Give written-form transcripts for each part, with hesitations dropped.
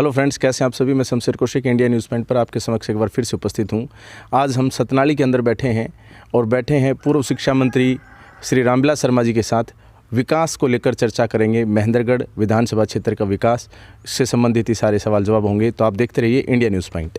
Hello friends, कैसे हैं आप सभी। मैं Shamsher Kaushik India news point पर आपके समक्ष एक बार फिर से उपस्थित हूं। आज हम सतनाली के अंदर बैठे हैं पूर्व शिक्षा मंत्री श्री रामविलास शर्मा जी के साथ। विकास को लेकर चर्चा करेंगे। महेंद्रगढ़ विधानसभा क्षेत्र का विकास से संबंधित ही सारे सवाल जवाब होंगे। तो आप देखते रहिए India news point.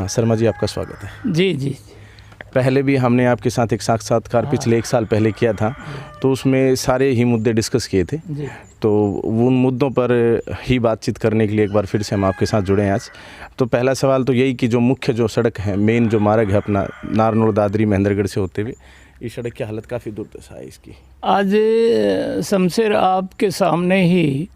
Sharma ji, आपका स्वागत है। जी जी। पहले भी हमने आपके साथ एक साक्षात्कार पिछले 1 साल पहले किया था, तो उसमें सारे ही मुद्दे डिस्कस किए थे जी। तो उन मुद्दों पर ही बातचीत करने के लिए एक बार फिर से हम आपके साथ जुड़े हैं आज। तो पहला सवाल तो यही कि जो मुख्य जो सड़क है, मेन जो मार्ग है अपना नारनौल दादरी महेंद्रगढ़ से होते हुए, इस सड़क की हालत काफ़ी दुर्दशा है इसकी। आज शमशेर आपके सामने ही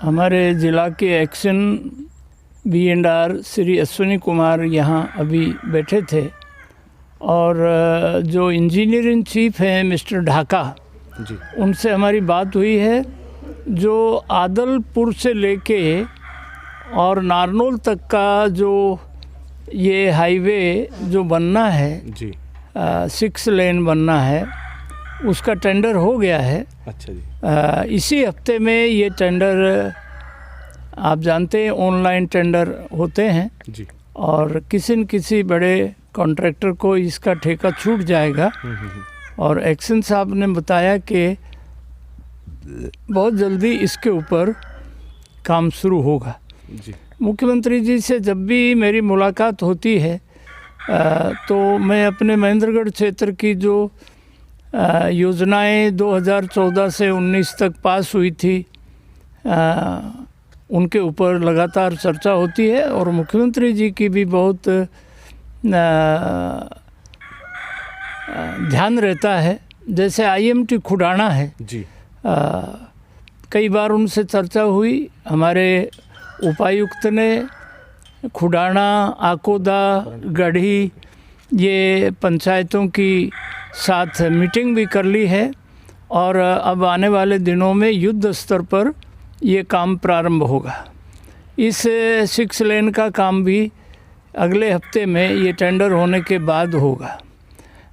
हमारे ज़िला के एक्शन B&R श्री अश्विनी कुमार यहाँ अभी बैठे थे और जो इंजीनियर इन चीफ हैं मिस्टर ढाका जी, उनसे हमारी बात हुई है। जो आदलपुर से लेके और नारनौल तक का जो ये हाईवे जो बनना है जी, 6 लेन बनना है, उसका टेंडर हो गया है। अच्छा जी। इसी हफ्ते में ये टेंडर, आप जानते हैं ऑनलाइन टेंडर होते हैं जी, और किसी न किसी बड़े कॉन्ट्रैक्टर को इसका ठेका छूट जाएगा। और एक्शन साहब ने बताया कि बहुत जल्दी इसके ऊपर काम शुरू होगा। जी। मुख्यमंत्री जी से जब भी मेरी मुलाकात होती है तो मैं अपने महेंद्रगढ़ क्षेत्र की जो योजनाएं 2014 से 19 तक पास हुई थी उनके ऊपर लगातार चर्चा होती है और मुख्यमंत्री जी की भी बहुत ध्यान रहता है। जैसे IMT खुडाना है जी, कई बार उनसे चर्चा हुई। हमारे उपायुक्त ने खुडाना, आकोदा, गढ़ी ये पंचायतों की साथ मीटिंग भी कर ली है और अब आने वाले दिनों में युद्ध स्तर पर ये काम प्रारंभ होगा। इस 6 लेन का काम भी अगले हफ्ते में ये टेंडर होने के बाद होगा।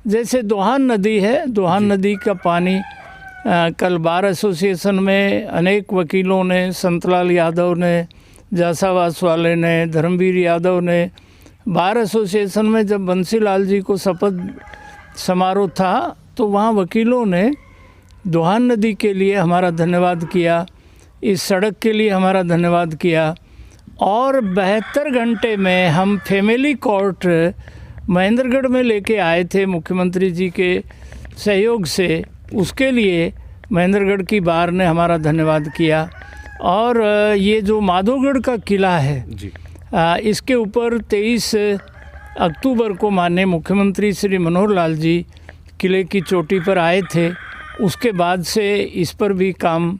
जैसे दोहान नदी है, दोहान नदी का पानी कल बार एसोसिएशन में अनेक वकीलों ने, संतलाल यादव ने, जासावास वाले ने, धर्मवीर यादव ने, बार एसोसिएशन में जब बंसीलाल जी को शपथ समारोह था तो वहाँ वकीलों ने दोहान नदी के लिए हमारा धन्यवाद किया, इस सड़क के लिए हमारा धन्यवाद किया। और 72 घंटे में हम फैमिली कोर्ट महेंद्रगढ़ में लेके आए थे मुख्यमंत्री जी के सहयोग से। उसके लिए महेंद्रगढ़ की बार ने हमारा धन्यवाद किया। और ये जो माधोगढ़ का किला है जी, इसके ऊपर 23 अक्टूबर को माननीय मुख्यमंत्री श्री मनोहर लाल जी किले की चोटी पर आए थे। उसके बाद से इस पर भी काम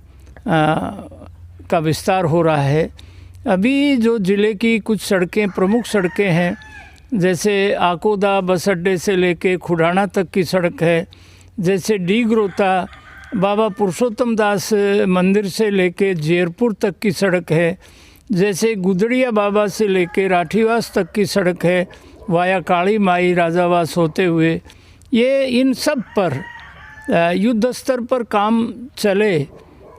का विस्तार हो रहा है। अभी जो ज़िले की कुछ सड़कें, प्रमुख सड़कें हैं, जैसे आकोदा बस अड्डे से लेके खुडाना तक की सड़क है, जैसे डीग्रोता बाबा पुरुषोत्तम दास मंदिर से लेके जेरपुर तक की सड़क है, जैसे गुदड़िया बाबा से लेके राठीवास तक की सड़क है वाया काली माई राजावास होते हुए। ये इन सब पर युद्ध स्तर पर काम चले।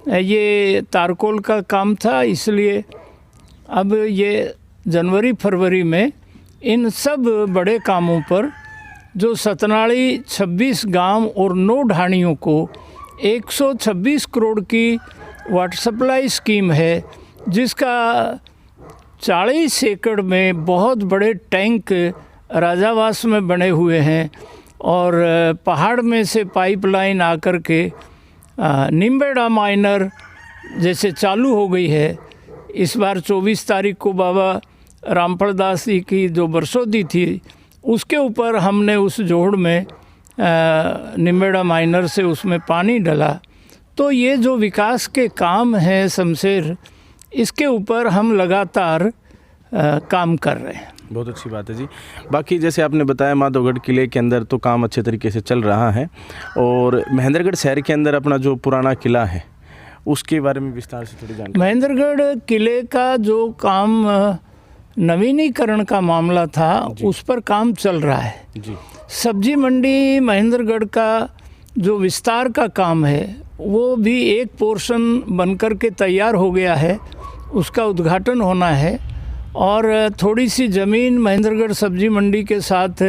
ये तारकोल का काम था, इसलिए अब ये जनवरी फरवरी में इन सब बड़े कामों पर जो सतनाली 26 गांव और 9 ढाणियों को 126 करोड़ की वाटर सप्लाई स्कीम है, जिसका 40 एकड़ में बहुत बड़े टैंक राजावास में बने हुए हैं और पहाड़ में से पाइपलाइन आकर के निम्बेड़ा माइनर जैसे चालू हो गई है। इस बार 24 तारीख को बाबा रामफल दास जी की जो बरसोदी थी उसके ऊपर हमने उस जोड़ में निम्बेड़ा माइनर से उसमें पानी डाला। तो ये जो विकास के काम हैं शमशेर, इसके ऊपर हम लगातार काम कर रहे हैं। बहुत अच्छी बात है जी। बाकी जैसे आपने बताया माधवगढ़ किले के अंदर तो काम अच्छे तरीके से चल रहा है, और महेंद्रगढ़ शहर के अंदर अपना जो पुराना किला है उसके बारे में विस्तार से थोड़ी जानकारी। महेंद्रगढ़ किले का जो काम नवीनीकरण का मामला था उस पर काम चल रहा है जी। सब्जी मंडी महेंद्रगढ़ का जो विस्तार का काम है वो भी एक पोर्शन बनकर के तैयार हो गया है, उसका उद्घाटन होना है। और थोड़ी सी ज़मीन महेंद्रगढ़ सब्जी मंडी के साथ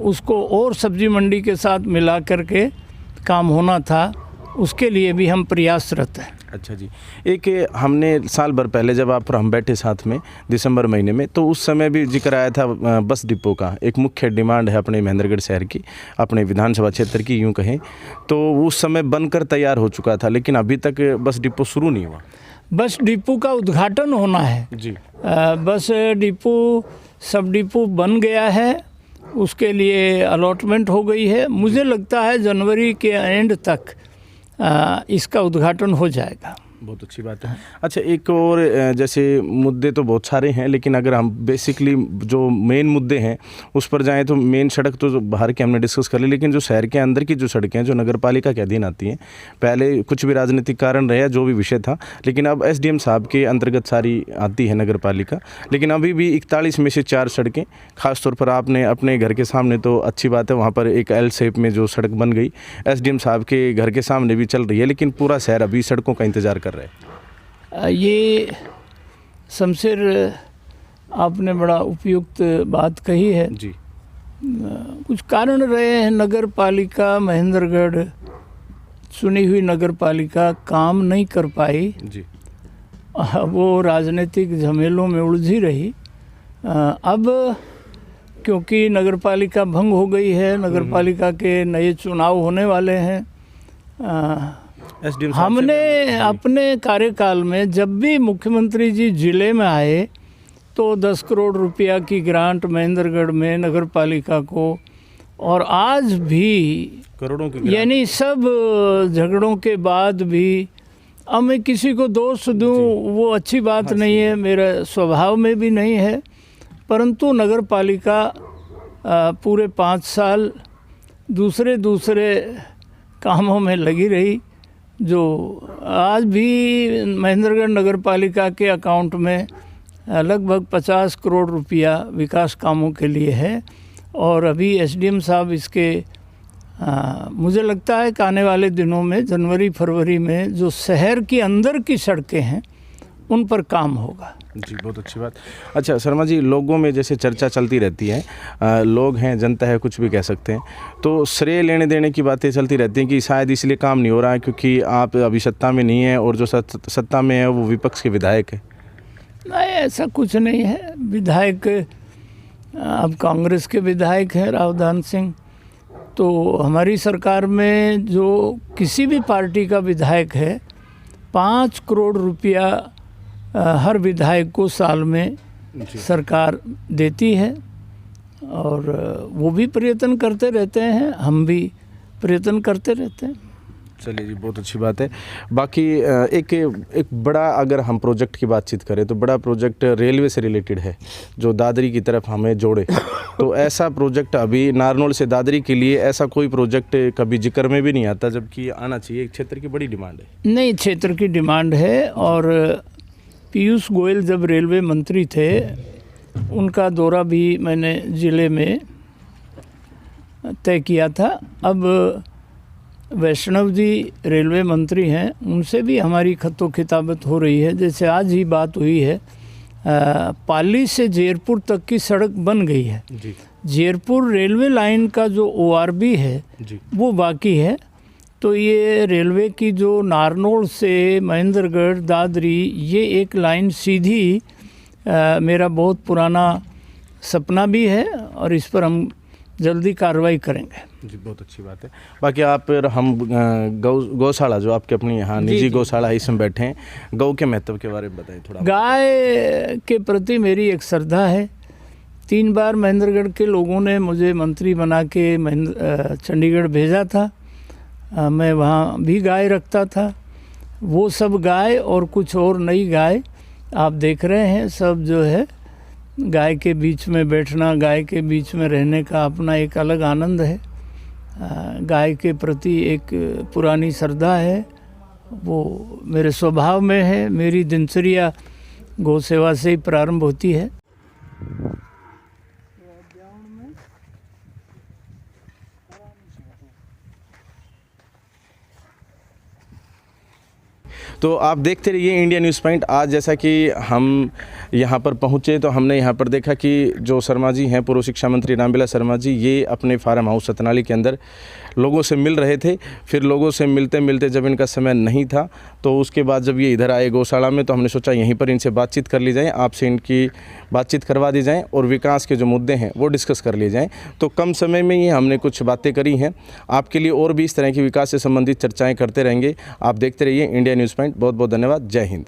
उसको और सब्जी मंडी के साथ मिला करके काम होना था, उसके लिए भी हम प्रयासरत हैं। अच्छा जी। एक हमने साल भर पहले जब आप और हम बैठे साथ में दिसंबर महीने में, तो उस समय भी जिक्र आया था बस डिपो का। एक मुख्य डिमांड है अपने महेंद्रगढ़ शहर की, अपने विधानसभा क्षेत्र की यूँ कहें तो उस समय बनकर तैयार हो चुका था, लेकिन अभी तक बस डिपो शुरू नहीं हुआ। बस डिपो का उद्घाटन होना है जी। बस डिपो सब डिपो बन गया है, उसके लिए अलॉटमेंट हो गई है। मुझे लगता है जनवरी के एंड तक इसका उद्घाटन हो जाएगा। बहुत अच्छी बात है। अच्छा, एक और जैसे मुद्दे तो बहुत सारे हैं, लेकिन अगर हम बेसिकली जो मेन मुद्दे हैं उस पर जाएं तो मेन सड़क तो बाहर के हमने डिस्कस कर ली, लेकिन जो शहर के अंदर की जो सड़कें हैं जो नगर पालिका के अधीन आती हैं, पहले कुछ भी राजनीतिक कारण रहे जो भी विषय था, लेकिन अब एसडीएम साहब के अंतर्गत सारी आती है नगर पालिका। लेकिन अभी भी 41 में से 4 सड़कें, खासतौर पर आपने अपने घर के सामने तो अच्छी बात है, वहाँ पर एक एल शेप में जो सड़क बन गई एसडीएम साहब के घर के सामने भी चल रही है, लेकिन पूरा शहर अभी सड़कों का इंतजार कर रहे हैं। ये शमशेर आपने बड़ा उपयुक्त बात कही है जी। कुछ कारण रहे हैं, नगर पालिका महेंद्रगढ़ चुनी हुई नगर पालिका काम नहीं कर पाई जी। वो राजनीतिक झमेलों में उलझी रही। अब क्योंकि नगर पालिका भंग हो गई है, नगर पालिका के नए चुनाव होने वाले हैं, हमने अपने कार्यकाल में जब भी मुख्यमंत्री जी जिले में आए तो 10 करोड़ रुपया की ग्रांट महेंद्रगढ़ में नगर पालिका को, और आज भी करोड़ों की, यानी सब झगड़ों के बाद भी, अब मैं किसी को दोष दूं वो अच्छी बात नहीं है, मेरा स्वभाव में भी नहीं है, परंतु नगर पालिका पूरे 5 साल दूसरे कामों में लगी रही, जो आज भी महेंद्रगढ़ नगर पालिका के अकाउंट में लगभग 50 करोड़ रुपया विकास कामों के लिए है। और अभी एसडीएम साहब इसके मुझे लगता है कि आने वाले दिनों में जनवरी फरवरी में जो शहर के अंदर की सड़कें हैं उन पर काम होगा। जी, बहुत अच्छी बात। अच्छा शर्मा जी, लोगों में जैसे चर्चा चलती रहती है, लोग हैं, जनता है, कुछ भी कह सकते हैं, तो श्रेय लेने देने की बातें चलती रहती हैं कि शायद इसलिए काम नहीं हो रहा है क्योंकि आप अभी सत्ता में नहीं हैं और जो सत्ता में है वो विपक्ष के विधायक है। नहीं, ऐसा कुछ नहीं है। विधायक अब कांग्रेस के विधायक हैं रावधान सिंह, तो हमारी सरकार में जो किसी भी पार्टी का विधायक है 5 करोड़ रुपया हर विधायक को साल में सरकार देती है, और वो भी प्रयत्न करते रहते हैं, हम भी प्रयत्न करते रहते हैं। चलिए जी, बहुत अच्छी बात है। बाकी एक बड़ा, अगर हम प्रोजेक्ट की बातचीत करें तो बड़ा प्रोजेक्ट रेलवे से रिलेटेड है जो दादरी की तरफ हमें जोड़े, तो ऐसा प्रोजेक्ट अभी नारनौल से दादरी के लिए ऐसा कोई प्रोजेक्ट कभी जिक्र में भी नहीं आता, जबकि आना चाहिए, एक क्षेत्र की बड़ी डिमांड है। नहीं, क्षेत्र की डिमांड है, और पीयूष गोयल जब रेलवे मंत्री थे उनका दौरा भी मैंने ज़िले में तय किया था। अब वैष्णव जी रेलवे मंत्री हैं, उनसे भी हमारी खत्तो खिताबत हो रही है। जैसे आज ही बात हुई है, पाली से जेरपुर तक की सड़क बन गई है जी। जेरपुर रेलवे लाइन का जो ओआरबी है जी। वो बाकी है। तो ये रेलवे की जो नारनौल से महेंद्रगढ़ दादरी ये एक लाइन सीधी मेरा बहुत पुराना सपना भी है और इस पर हम जल्दी कार्रवाई करेंगे। जी, बहुत अच्छी बात है। बाकी आप हम गौशाला जो आपके अपनी यहाँ निजी गौशाला है, इसमें बैठे हैं, गौ के महत्व के बारे में बताइए थोड़ा। गाय के प्रति मेरी एक श्रद्धा है। 3 बार महेंद्रगढ़ के लोगों ने मुझे मंत्री बना के चंडीगढ़ भेजा था। मैं वहाँ भी गाय रखता था। वो सब गाय और कुछ और नई गाय आप देख रहे हैं। सब जो है गाय के बीच में बैठना, गाय के बीच में रहने का अपना एक अलग आनंद है। गाय के प्रति एक पुरानी श्रद्धा है, वो मेरे स्वभाव में है। मेरी दिनचर्या गौ सेवा से ही प्रारंभ होती है। तो आप देखते रहिए इंडिया न्यूज़ पॉइंट। आज जैसा कि हम यहाँ पर पहुँचे तो हमने यहाँ पर देखा कि जो शर्मा जी हैं, पूर्व शिक्षा मंत्री रामविलास शर्मा जी, ये अपने फार्म हाउस सतनाली के अंदर लोगों से मिल रहे थे। फिर लोगों से मिलते मिलते जब इनका समय नहीं था तो उसके बाद जब ये इधर आए गौशाला में, तो हमने सोचा यहीं पर इनसे बातचीत कर ली जाए, आपसे इनकी बातचीत करवा दी जाए और विकास के जो मुद्दे हैं वो डिस्कस कर लिए जाएँ। तो कम समय में ही हमने कुछ बातें करी हैं। आपके लिए और भी इस तरह की विकास से संबंधित चर्चाएँ करते रहेंगे। आप देखते रहिए इंडिया न्यूज़ पॉइंट। बहुत बहुत धन्यवाद। जय हिंद।